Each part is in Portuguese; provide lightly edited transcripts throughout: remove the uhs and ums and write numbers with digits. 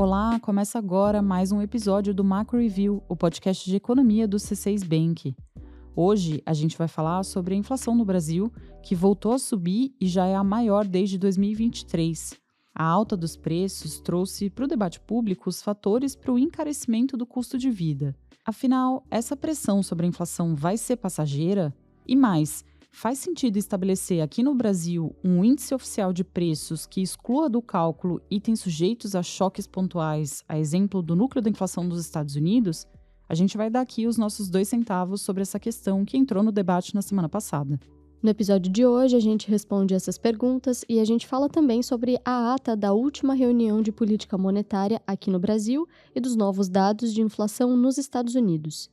Olá, começa agora mais um episódio do Macro Review, o podcast de economia do C6 Bank. Hoje a gente vai falar sobre a inflação no Brasil, que voltou a subir e já é a maior desde 2023. A alta dos preços trouxe para o debate público os fatores para o encarecimento do custo de vida. Afinal, essa pressão sobre a inflação vai ser passageira? E mais, faz sentido estabelecer aqui no Brasil um índice oficial de preços que exclua do cálculo itens sujeitos a choques pontuais, a exemplo do núcleo da inflação dos Estados Unidos? A gente vai dar aqui os nossos 2 centavos sobre essa questão que entrou no debate na semana passada. No episódio de hoje, a gente responde essas perguntas e a gente fala também sobre a ata da última reunião de política monetária aqui no Brasil e dos novos dados de inflação nos Estados Unidos.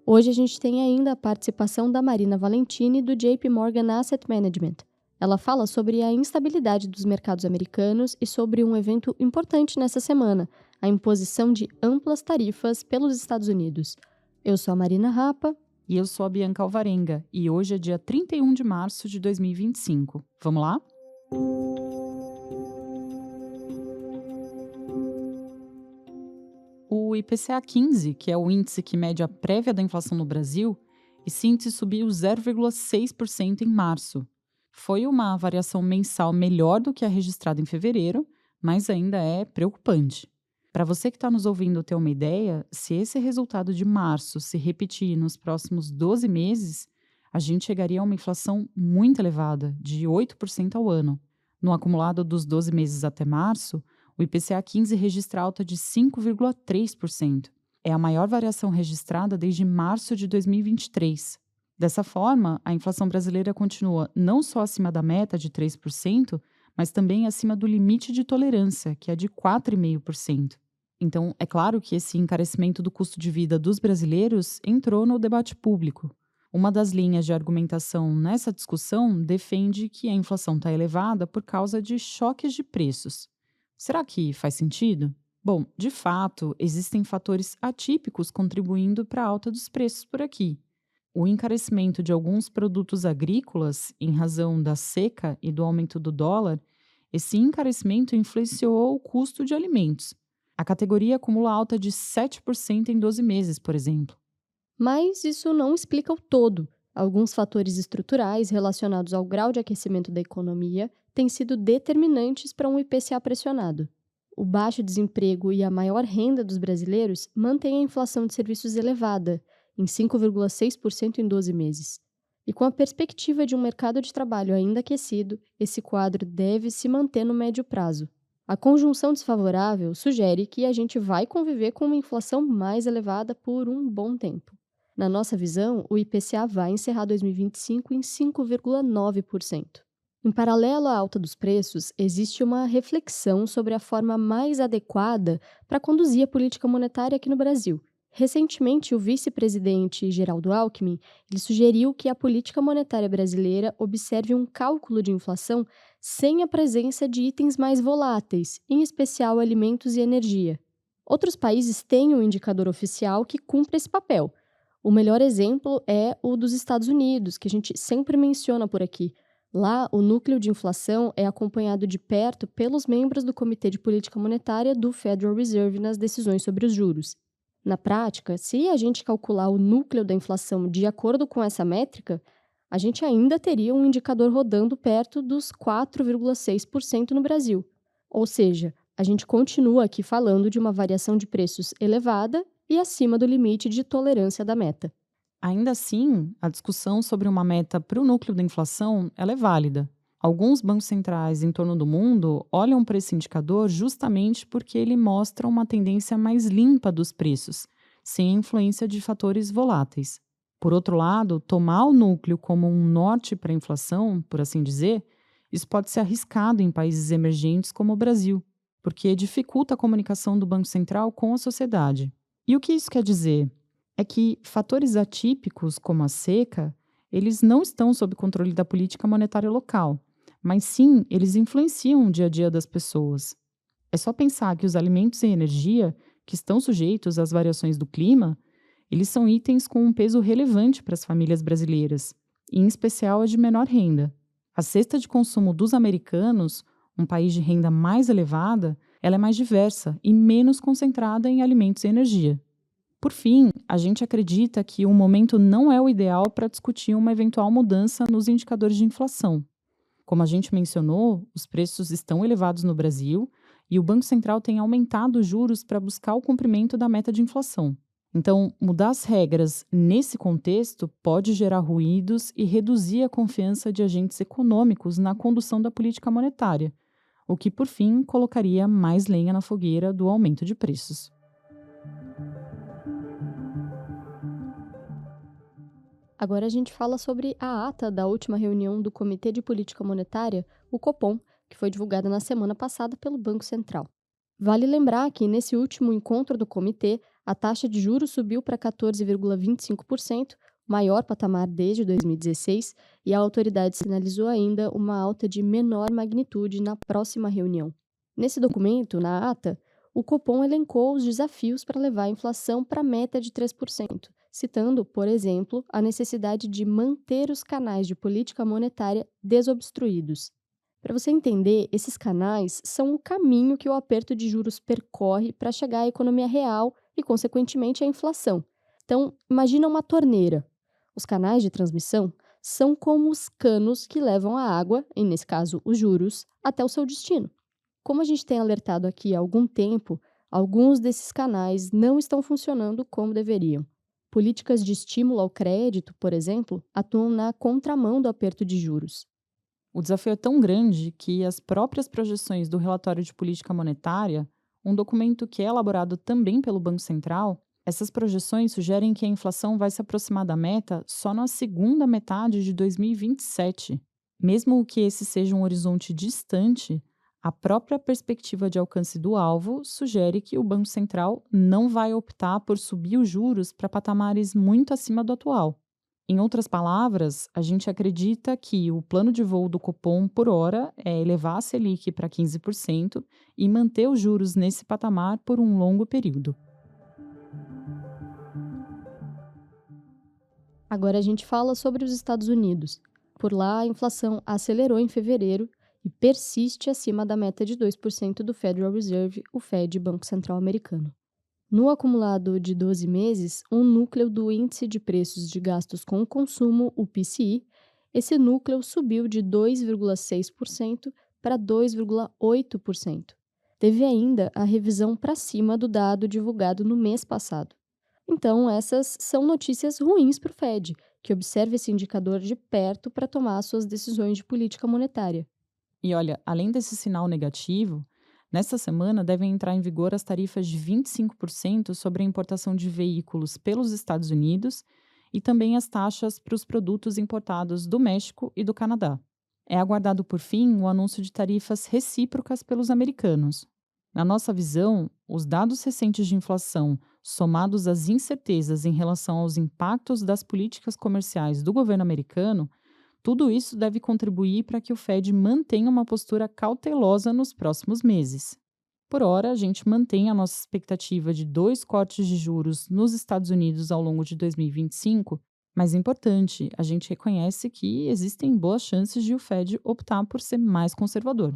Hoje a gente tem ainda a participação da Marina Valentini, do JP Morgan Asset Management. Ela fala sobre a instabilidade dos mercados americanos e sobre um evento importante nessa semana, a imposição de amplas tarifas pelos Estados Unidos. Eu sou a Marina Rapa. E eu sou a Bianca Alvarenga, e hoje é dia 31 de março de 2025. Vamos lá? O IPCA 15, que é o índice que mede a prévia da inflação no Brasil, esse índice subiu 0,6% em março. Foi uma variação mensal melhor do que a registrada em fevereiro, mas ainda é preocupante. Para você que está nos ouvindo ter uma ideia, se esse resultado de março se repetir nos próximos 12 meses, a gente chegaria a uma inflação muito elevada, de 8% ao ano. No acumulado dos 12 meses até março, o IPCA 15 registra alta de 5,3%. É a maior variação registrada desde março de 2023. Dessa forma, a inflação brasileira continua não só acima da meta de 3%, mas também acima do limite de tolerância, que é de 4,5%. Então, é claro que esse encarecimento do custo de vida dos brasileiros entrou no debate público. Uma das linhas de argumentação nessa discussão defende que a inflação está elevada por causa de choques de preços. Será que faz sentido? Bom, de fato, existem fatores atípicos contribuindo para a alta dos preços por aqui. O encarecimento de alguns produtos agrícolas, em razão da seca e do aumento do dólar, esse encarecimento influenciou o custo de alimentos. A categoria acumula alta de 7% em 12 meses, por exemplo. Mas isso não explica o todo. Alguns fatores estruturais relacionados ao grau de aquecimento da economia têm sido determinantes para um IPCA pressionado. O baixo desemprego e a maior renda dos brasileiros mantêm a inflação de serviços elevada, em 5,6% em 12 meses. E com a perspectiva de um mercado de trabalho ainda aquecido, esse quadro deve se manter no médio prazo. A conjunção desfavorável sugere que a gente vai conviver com uma inflação mais elevada por um bom tempo. Na nossa visão, o IPCA vai encerrar 2025 em 5,9%. Em paralelo à alta dos preços, existe uma reflexão sobre a forma mais adequada para conduzir a política monetária aqui no Brasil. Recentemente, o vice-presidente Geraldo Alckmin ele sugeriu que a política monetária brasileira observe um cálculo de inflação sem a presença de itens mais voláteis, em especial alimentos e energia. Outros países têm um indicador oficial que cumpre esse papel. O melhor exemplo é o dos Estados Unidos, que a gente sempre menciona por aqui. Lá, o núcleo de inflação é acompanhado de perto pelos membros do Comitê de Política Monetária do Federal Reserve nas decisões sobre os juros. Na prática, se a gente calcular o núcleo da inflação de acordo com essa métrica, a gente ainda teria um indicador rodando perto dos 4,6% no Brasil. Ou seja, a gente continua aqui falando de uma variação de preços elevada e acima do limite de tolerância da meta. Ainda assim, a discussão sobre uma meta para o núcleo da inflação ela é válida. Alguns bancos centrais em torno do mundo olham para esse indicador justamente porque ele mostra uma tendência mais limpa dos preços, sem a influência de fatores voláteis. Por outro lado, tomar o núcleo como um norte para a inflação, por assim dizer, isso pode ser arriscado em países emergentes como o Brasil, porque dificulta a comunicação do Banco Central com a sociedade. E o que isso quer dizer? É que fatores atípicos, como a seca, eles não estão sob controle da política monetária local, mas sim eles influenciam o dia a dia das pessoas. É só pensar que os alimentos e energia, que estão sujeitos às variações do clima, eles são itens com um peso relevante para as famílias brasileiras, e em especial as de menor renda. A cesta de consumo dos americanos, um país de renda mais elevada, ela é mais diversa e menos concentrada em alimentos e energia. Por fim, a gente acredita que o momento não é o ideal para discutir uma eventual mudança nos indicadores de inflação. Como a gente mencionou, os preços estão elevados no Brasil e o Banco Central tem aumentado os juros para buscar o cumprimento da meta de inflação. Então, mudar as regras nesse contexto pode gerar ruídos e reduzir a confiança de agentes econômicos na condução da política monetária, o que, por fim, colocaria mais lenha na fogueira do aumento de preços. Agora a gente fala sobre a ata da última reunião do Comitê de Política Monetária, o Copom, que foi divulgada na semana passada pelo Banco Central. Vale lembrar que, nesse último encontro do comitê, a taxa de juros subiu para 14,25%, maior patamar desde 2016, e a autoridade sinalizou ainda uma alta de menor magnitude na próxima reunião. Nesse documento, na ata, o Copom elencou os desafios para levar a inflação para a meta de 3%, citando, por exemplo, a necessidade de manter os canais de política monetária desobstruídos. Para você entender, esses canais são o caminho que o aperto de juros percorre para chegar à economia real e, consequentemente, à inflação. Então, imagina uma torneira. Os canais de transmissão são como os canos que levam a água, e nesse caso os juros, até o seu destino. Como a gente tem alertado aqui há algum tempo, alguns desses canais não estão funcionando como deveriam. Políticas de estímulo ao crédito, por exemplo, atuam na contramão do aperto de juros. O desafio é tão grande que as próprias projeções do relatório de política monetária, um documento que é elaborado também pelo Banco Central, essas projeções sugerem que a inflação vai se aproximar da meta só na segunda metade de 2027. Mesmo que esse seja um horizonte distante, a própria perspectiva de alcance do alvo sugere que o Banco Central não vai optar por subir os juros para patamares muito acima do atual. Em outras palavras, a gente acredita que o plano de voo do Copom por hora é elevar a Selic para 15% e manter os juros nesse patamar por um longo período. Agora a gente fala sobre os Estados Unidos. Por lá, a inflação acelerou em fevereiro e persiste acima da meta de 2% do Federal Reserve, o Fed, Banco Central Americano. No acumulado de 12 meses, um núcleo do Índice de Preços de Gastos com o Consumo, o PCI, esse núcleo subiu de 2,6% para 2,8%. Teve ainda a revisão para cima do dado divulgado no mês passado. Então, essas são notícias ruins para o Fed, que observa esse indicador de perto para tomar suas decisões de política monetária. E olha, além desse sinal negativo, nesta semana devem entrar em vigor as tarifas de 25% sobre a importação de veículos pelos Estados Unidos e também as taxas para os produtos importados do México e do Canadá. É aguardado, por fim, o anúncio de tarifas recíprocas pelos americanos. Na nossa visão, os dados recentes de inflação, somados às incertezas em relação aos impactos das políticas comerciais do governo americano, tudo isso deve contribuir para que o Fed mantenha uma postura cautelosa nos próximos meses. Por hora, a gente mantém a nossa expectativa de 2 cortes de juros nos Estados Unidos ao longo de 2025, mas é importante, a gente reconhece que existem boas chances de o Fed optar por ser mais conservador.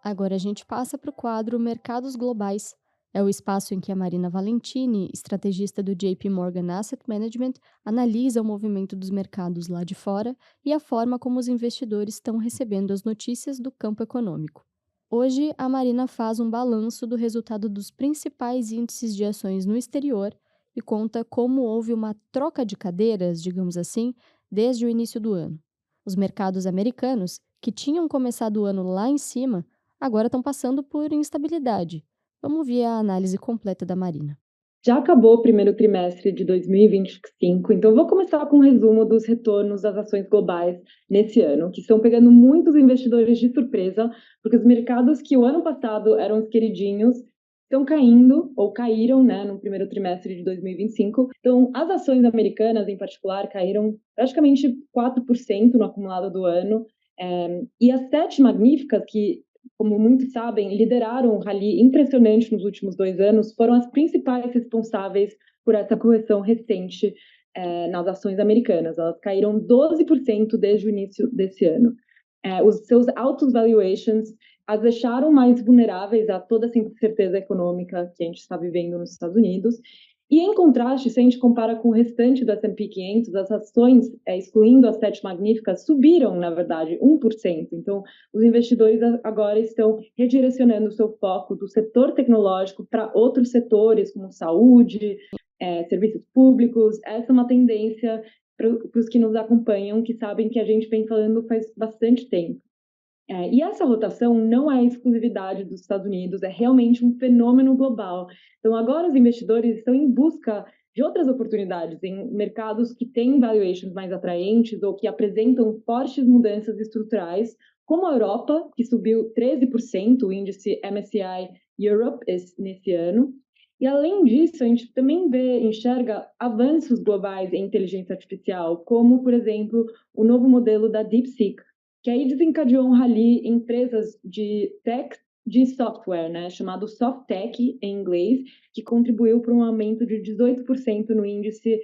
Agora a gente passa para o quadro Mercados Globais. É o espaço em que a Marina Valentini, estrategista do JP Morgan Asset Management, analisa o movimento dos mercados lá de fora e a forma como os investidores estão recebendo as notícias do campo econômico. Hoje, a Marina faz um balanço do resultado dos principais índices de ações no exterior e conta como houve uma troca de cadeiras, digamos assim, desde o início do ano. Os mercados americanos, que tinham começado o ano lá em cima, agora estão passando por instabilidade. Vamos ver a análise completa da Marina. Já acabou o primeiro trimestre de 2025, então vou começar com um resumo dos retornos das ações globais nesse ano, que estão pegando muitos investidores de surpresa, porque os mercados que o ano passado eram os queridinhos estão caindo, ou caíram, no primeiro trimestre de 2025. Então, as ações americanas, em particular, caíram praticamente 4% no acumulado do ano, e as 7 magníficas, que como muitos sabem, lideraram um rally impressionante nos últimos 2 anos, foram as principais responsáveis por essa correção recente nas ações americanas. Elas caíram 12% desde o início desse ano. os seus altos valuations as deixaram mais vulneráveis a toda essa incerteza econômica que a gente está vivendo nos Estados Unidos. E, em contraste, se a gente compara com o restante do S&P 500, as ações, excluindo as 7 magníficas, subiram, na verdade, 1%. Então, os investidores agora estão redirecionando o seu foco do setor tecnológico para outros setores, como saúde, serviços públicos. Essa é uma tendência para os que nos acompanham, que sabem que a gente vem falando faz bastante tempo. E essa rotação não é exclusividade dos Estados Unidos, é realmente um fenômeno global. Então, agora os investidores estão em busca de outras oportunidades em mercados que têm valuations mais atraentes ou que apresentam fortes mudanças estruturais, como a Europa, que subiu 13%, o índice MSCI Europe nesse ano. E, além disso, a gente também enxerga avanços globais em inteligência artificial, como, por exemplo, o novo modelo da DeepSeek, que aí desencadeou um rally em empresas de tech, de software, né, chamado SoftTech em inglês, que contribuiu para um aumento de 18% no índice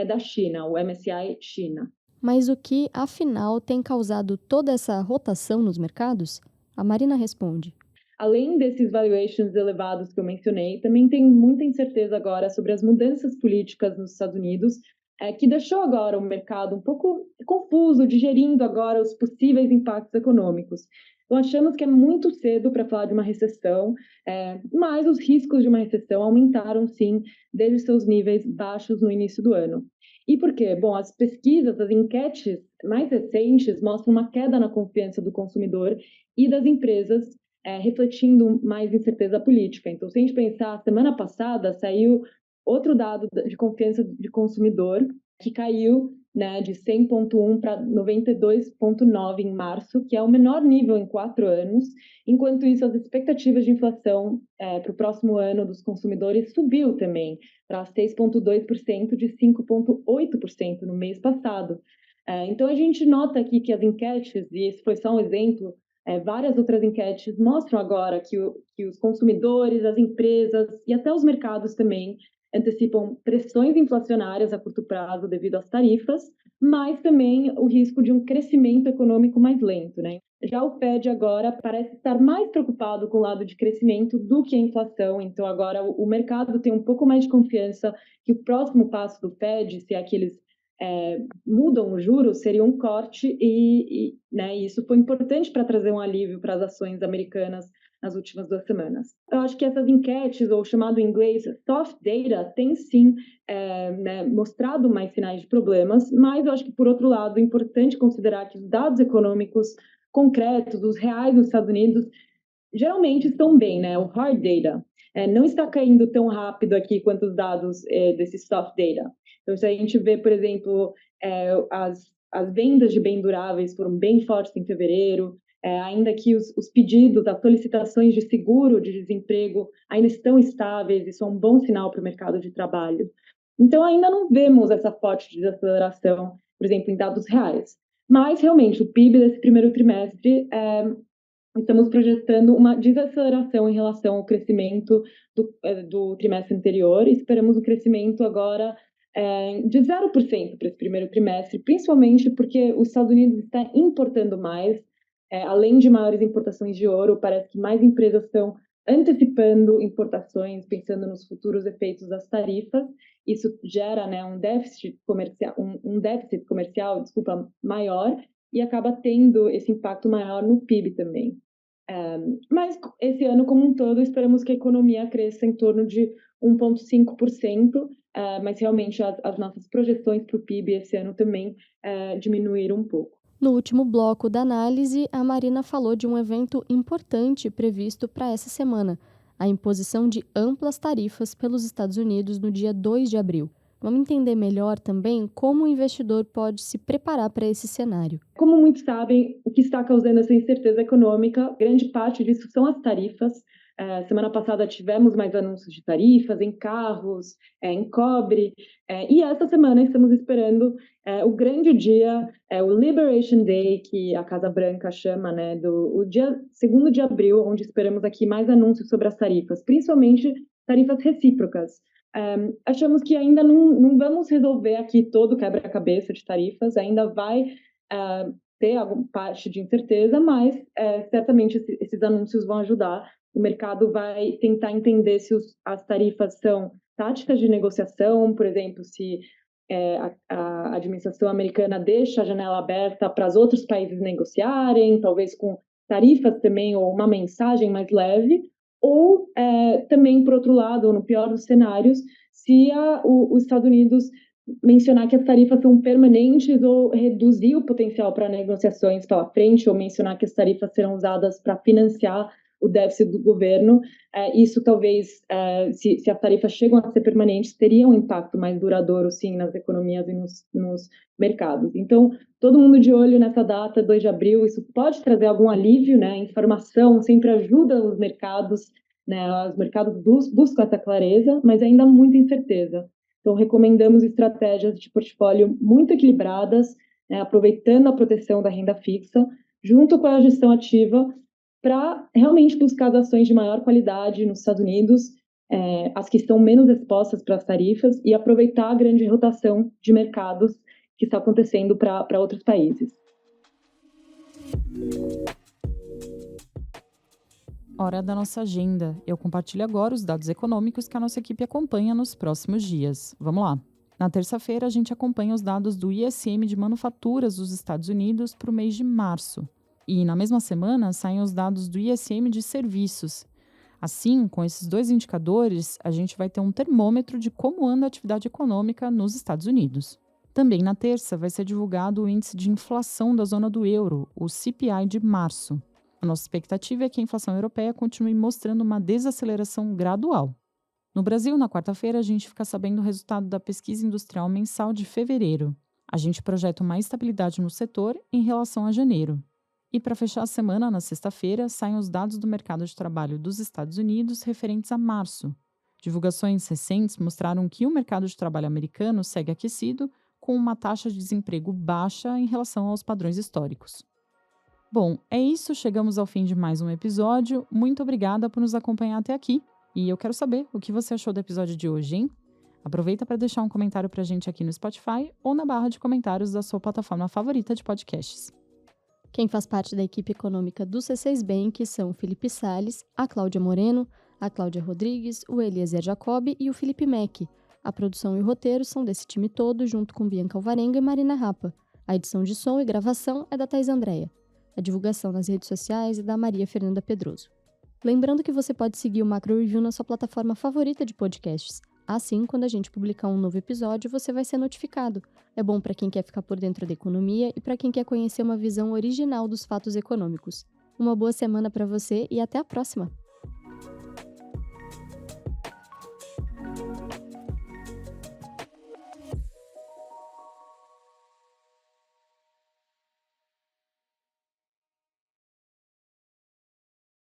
da China, o MSCI China. Mas o que, afinal, tem causado toda essa rotação nos mercados? A Marina responde. Além desses valuations elevados que eu mencionei, também tem muita incerteza agora sobre as mudanças políticas nos Estados Unidos, que deixou agora o mercado um pouco confuso, digerindo agora os possíveis impactos econômicos. Então, achamos que é muito cedo para falar de uma recessão, mas os riscos de uma recessão aumentaram, sim, desde seus níveis baixos no início do ano. E por quê? Bom, as pesquisas, as enquetes mais recentes mostram uma queda na confiança do consumidor e das empresas, refletindo mais incerteza política. Então, se a gente pensar, semana passada saiu outro dado de confiança de consumidor, que caiu, né, de 100,1 para 92,9 em março, que é o menor nível em 4 anos. Enquanto isso, as expectativas de inflação para o próximo ano dos consumidores subiu também, para 6,2% de 5,8% no mês passado. Então, a gente nota aqui que as enquetes, e esse foi só um exemplo, várias outras enquetes mostram agora que os consumidores, as empresas e até os mercados também antecipam pressões inflacionárias a curto prazo devido às tarifas, mas também o risco de um crescimento econômico mais lento, né? Já o Fed agora parece estar mais preocupado com o lado de crescimento do que a inflação, então agora o mercado tem um pouco mais de confiança que o próximo passo do Fed, se é que eles mudam os juros, seria um corte né, isso foi importante para trazer um alívio para as ações americanas nas últimas 2 semanas. Eu acho que essas enquetes, ou chamado em inglês soft data, tem sim né, mostrado mais sinais de problemas, mas eu acho que, por outro lado, é importante considerar que os dados econômicos concretos, os reais nos Estados Unidos, geralmente estão bem, né? O hard data não está caindo tão rápido aqui quanto os dados desse soft data. Então, se a gente vê, por exemplo, as vendas de bens duráveis foram bem fortes em fevereiro, ainda que os pedidos, as solicitações de seguro de desemprego ainda estão estáveis, isso é um bom sinal para o mercado de trabalho. Então, ainda não vemos essa forte desaceleração, por exemplo, em dados reais. Mas, realmente, o PIB desse primeiro trimestre estamos projetando uma desaceleração em relação ao crescimento do trimestre anterior e esperamos um crescimento agora de 0% para esse primeiro trimestre, principalmente porque os Estados Unidos está importando mais, além de maiores importações de ouro, parece que mais empresas estão antecipando importações, pensando nos futuros efeitos das tarifas. Isso gera, né, um déficit comercial, maior, e acaba tendo esse impacto maior no PIB também. Mas esse ano como um todo esperamos que a economia cresça em torno de 1,5%, mas realmente as nossas projeções para o PIB esse ano também diminuíram um pouco. No último bloco da análise, a Marina falou de um evento importante previsto para essa semana, a imposição de amplas tarifas pelos Estados Unidos no dia 2 de abril. Vamos entender melhor também como o investidor pode se preparar para esse cenário. Como muitos sabem, o que está causando essa incerteza econômica, grande parte disso são as tarifas. Semana passada tivemos mais anúncios de tarifas em carros, em cobre, e essa semana estamos esperando o grande dia, o Liberation Day, que a Casa Branca chama, né, o dia 2º de abril, onde esperamos aqui mais anúncios sobre as tarifas, principalmente tarifas recíprocas. Achamos que ainda não vamos resolver aqui todo o quebra-cabeça de tarifas, ainda vai ter alguma parte de incerteza, mas certamente esses anúncios vão ajudar. O mercado vai tentar entender se as tarifas são táticas de negociação, por exemplo, se a administração americana deixa a janela aberta para os outros países negociarem, talvez com tarifas também, ou uma mensagem mais leve, ou também, por outro lado, no pior dos cenários, se os Estados Unidos mencionar que as tarifas são permanentes ou reduzir o potencial para negociações pela frente, ou mencionar que as tarifas serão usadas para financiar o déficit do governo, isso talvez, se as tarifas chegam a ser permanentes, teria um impacto mais duradouro, sim, nas economias e nos mercados. Então, todo mundo de olho nessa data, 2 de abril, isso pode trazer algum alívio, né? A informação sempre ajuda os mercados, né? Os mercados buscam essa clareza, mas ainda há muita incerteza. Então, recomendamos estratégias de portfólio muito equilibradas, né? Aproveitando a proteção da renda fixa, junto com a gestão ativa, para realmente buscar as ações de maior qualidade nos Estados Unidos, as que estão menos expostas para as tarifas, e aproveitar a grande rotação de mercados que está acontecendo para outros países. Hora da nossa agenda. Eu compartilho agora os dados econômicos que a nossa equipe acompanha nos próximos dias. Vamos lá. Na terça-feira, a gente acompanha os dados do ISM de manufaturas dos Estados Unidos para o mês de março. E na mesma semana, saem os dados do ISM de serviços. Assim, com esses dois indicadores, a gente vai ter um termômetro de como anda a atividade econômica nos Estados Unidos. Também na terça, vai ser divulgado o índice de inflação da zona do euro, o CPI de março. A nossa expectativa é que a inflação europeia continue mostrando uma desaceleração gradual. No Brasil, na quarta-feira, a gente fica sabendo o resultado da pesquisa industrial mensal de fevereiro. A gente projeta uma estabilidade no setor em relação a janeiro. E para fechar a semana, na sexta-feira, saem os dados do mercado de trabalho dos Estados Unidos referentes a março. Divulgações recentes mostraram que o mercado de trabalho americano segue aquecido, com uma taxa de desemprego baixa em relação aos padrões históricos. Bom, é isso, chegamos ao fim de mais um episódio. Muito obrigada por nos acompanhar até aqui. E eu quero saber o que você achou do episódio de hoje, hein? Aproveita para deixar um comentário pra gente aqui no Spotify ou na barra de comentários da sua plataforma favorita de podcasts. Quem faz parte da equipe econômica do C6 Bank são o Felipe Salles, a Cláudia Moreno, a Cláudia Rodrigues, o Eliezer Jacobi e o Felipe Mack. A produção e o roteiro são desse time todo, junto com Bianca Alvarenga e Marina Rapa. A edição de som e gravação é da Thais Andréa. A divulgação nas redes sociais é da Maria Fernanda Pedroso. Lembrando que você pode seguir o Macro Review na sua plataforma favorita de podcasts. Assim, quando a gente publicar um novo episódio, você vai ser notificado. É bom para quem quer ficar por dentro da economia e para quem quer conhecer uma visão original dos fatos econômicos. Uma boa semana para você e até a próxima!